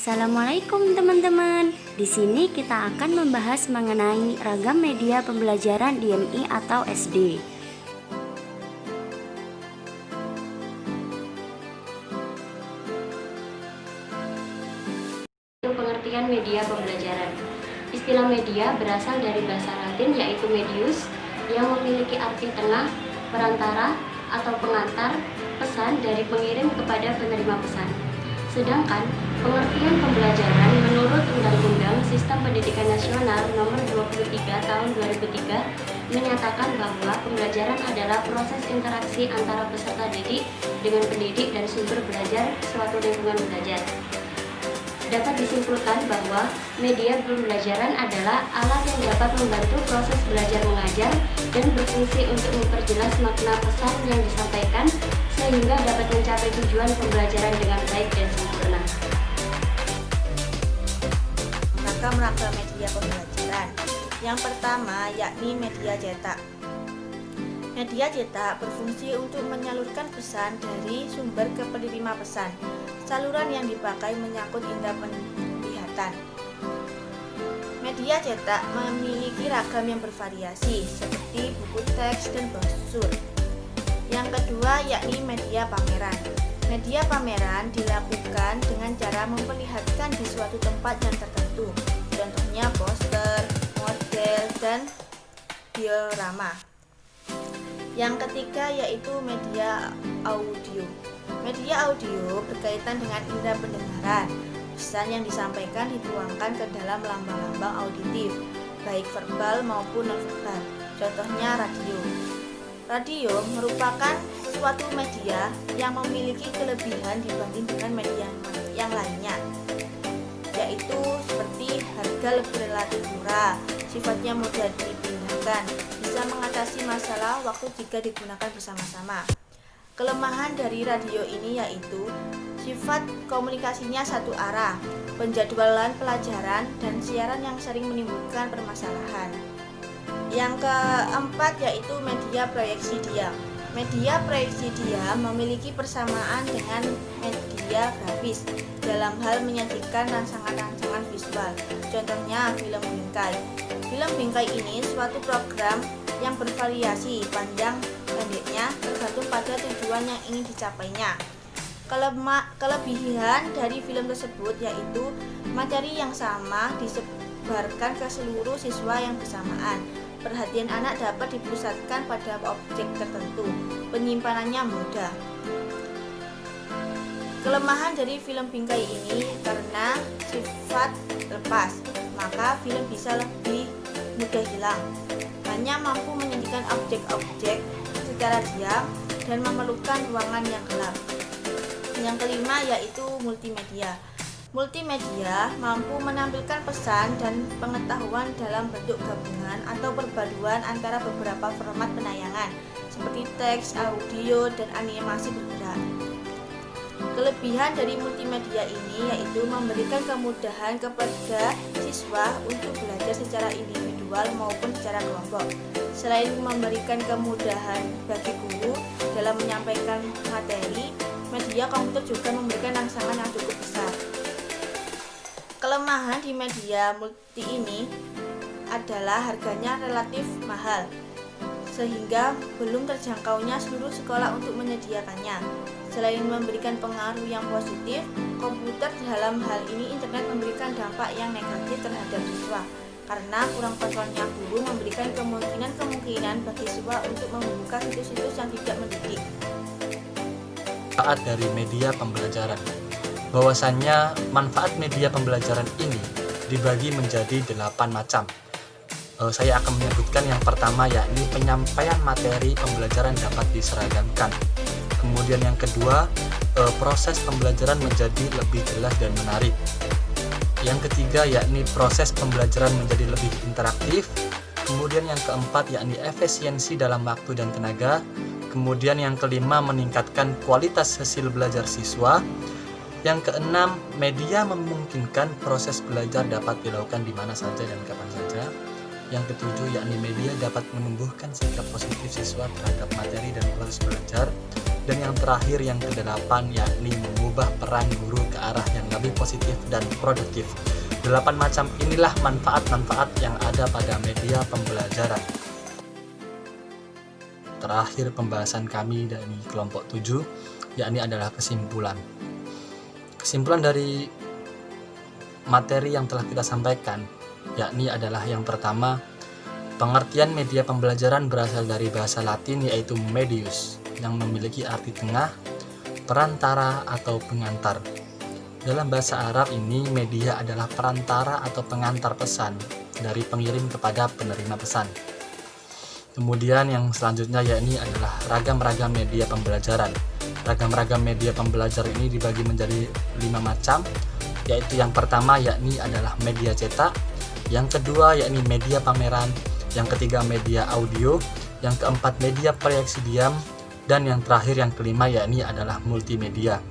Assalamualaikum teman-teman. Di sini kita akan membahas mengenai ragam media pembelajaran di MI atau SD. Pengertian media pembelajaran. Istilah media berasal dari bahasa Latin yaitu medius yang memiliki arti tengah, perantara atau pengantar pesan dari pengirim kepada penerima pesan. Sedangkan pengertian pembelajaran menurut Undang-Undang Sistem Pendidikan Nasional Nomor 23 Tahun 2003 menyatakan bahwa pembelajaran adalah proses interaksi antara peserta didik dengan pendidik dan sumber belajar suatu lingkungan belajar. Dapat disimpulkan bahwa media pembelajaran adalah alat yang dapat membantu proses belajar mengajar dan berfungsi untuk memperjelas makna pesan yang disampaikan sehingga dapat mencapai tujuan pembelajaran dengan baik dan sempurna. Ragam media pembelajaran. Yang pertama yakni media cetak. Media cetak berfungsi untuk menyalurkan pesan dari sumber ke penerima pesan. Saluran yang dipakai menyangkut indera penglihatan. Media cetak memiliki ragam yang bervariasi seperti buku teks dan brosur. Yang kedua yakni media pameran. Media pameran dilakukan dengan cara memperlihatkan di suatu tempat yang tertentu. Contohnya poster, model, dan diorama. Yang ketiga yaitu media audio. Media audio berkaitan dengan indera pendengaran. Pesan yang disampaikan dituangkan ke dalam lambang-lambang auditif, baik verbal maupun non-verbal. Contohnya radio. Radio merupakan suatu media yang memiliki kelebihan dibanding dengan media yang lainnya, yaitu seperti harga lebih relatif murah, sifatnya mudah dipindahkan, bisa mengatasi masalah waktu jika digunakan bersama-sama. Kelemahan dari radio ini yaitu sifat komunikasinya satu arah, penjadwalan pelajaran, dan siaran yang sering menimbulkan permasalahan. Yang keempat yaitu media proyeksi diam. Media proyeksi diam memiliki persamaan dengan media grafis dalam hal menyajikan rangsangan-rangsangan visual. Contohnya film bingkai. Film bingkai ini suatu program yang bervariasi panjang pendeknya tergantung pada tujuan yang ingin dicapainya. Kelebihan dari film tersebut yaitu materi yang sama disebarkan ke seluruh siswa yang bersamaan. Perhatian anak dapat dipusatkan pada objek tertentu. Penyimpanannya mudah. Kelemahan dari film bingkai ini karena sifat lepas, maka film bisa lebih mudah hilang. Hanya mampu menyajikan objek-objek secara diam dan memerlukan ruangan yang gelap. Yang kelima yaitu multimedia. Multimedia mampu menampilkan pesan dan pengetahuan dalam bentuk gabungan atau perpaduan antara beberapa format penayangan seperti teks, audio, dan animasi bergerak. Kelebihan dari multimedia ini yaitu memberikan kemudahan kepada siswa untuk belajar secara individual maupun secara kelompok. Selain memberikan kemudahan bagi guru dalam menyampaikan materi, media komputer juga memberikan rangsangan yang cukup besar. Kelemahan di media multi ini adalah harganya relatif mahal, sehingga belum terjangkaunya seluruh sekolah untuk menyediakannya. Selain memberikan pengaruh yang positif, komputer dalam hal ini internet memberikan dampak yang negatif terhadap siswa, karena kurang kontrolnya guru memberikan kemungkinan bagi siswa untuk membuka situs-situs yang tidak mendidik. Manfaat dari media pembelajaran. Bahwasannya manfaat media pembelajaran ini dibagi menjadi 8 macam. Saya akan menyebutkan yang pertama yakni penyampaian materi pembelajaran dapat diseragamkan. Kemudian yang kedua, proses pembelajaran menjadi lebih jelas dan menarik. Yang ketiga yakni proses pembelajaran menjadi lebih interaktif. Kemudian yang keempat yakni efisiensi dalam waktu dan tenaga. Kemudian yang kelima meningkatkan kualitas hasil belajar siswa. Yang keenam, media memungkinkan proses belajar dapat dilakukan di mana saja dan kapan saja. Yang ketujuh, yakni media dapat menumbuhkan sikap positif siswa terhadap materi dan proses belajar. Dan yang terakhir yang kedelapan yakni mengubah peran guru ke arah yang lebih positif dan produktif. 8 macam inilah manfaat-manfaat yang ada pada media pembelajaran. Terakhir pembahasan kami dari kelompok 7 yakni adalah kesimpulan. Kesimpulan dari materi yang telah kita sampaikan yakni adalah yang pertama, pengertian media pembelajaran berasal dari bahasa Latin yaitu medius yang memiliki arti tengah, perantara atau pengantar. Dalam bahasa Arab ini, media adalah perantara atau pengantar pesan dari pengirim kepada penerima pesan. Kemudian yang selanjutnya yakni adalah ragam-ragam media pembelajaran. Ragam-ragam media pembelajaran ini dibagi menjadi 5 macam, yaitu yang pertama yakni adalah media cetak, yang kedua yakni media pameran, yang ketiga media audio, yang keempat media proyeksi diam, dan yang terakhir yang kelima yakni adalah multimedia.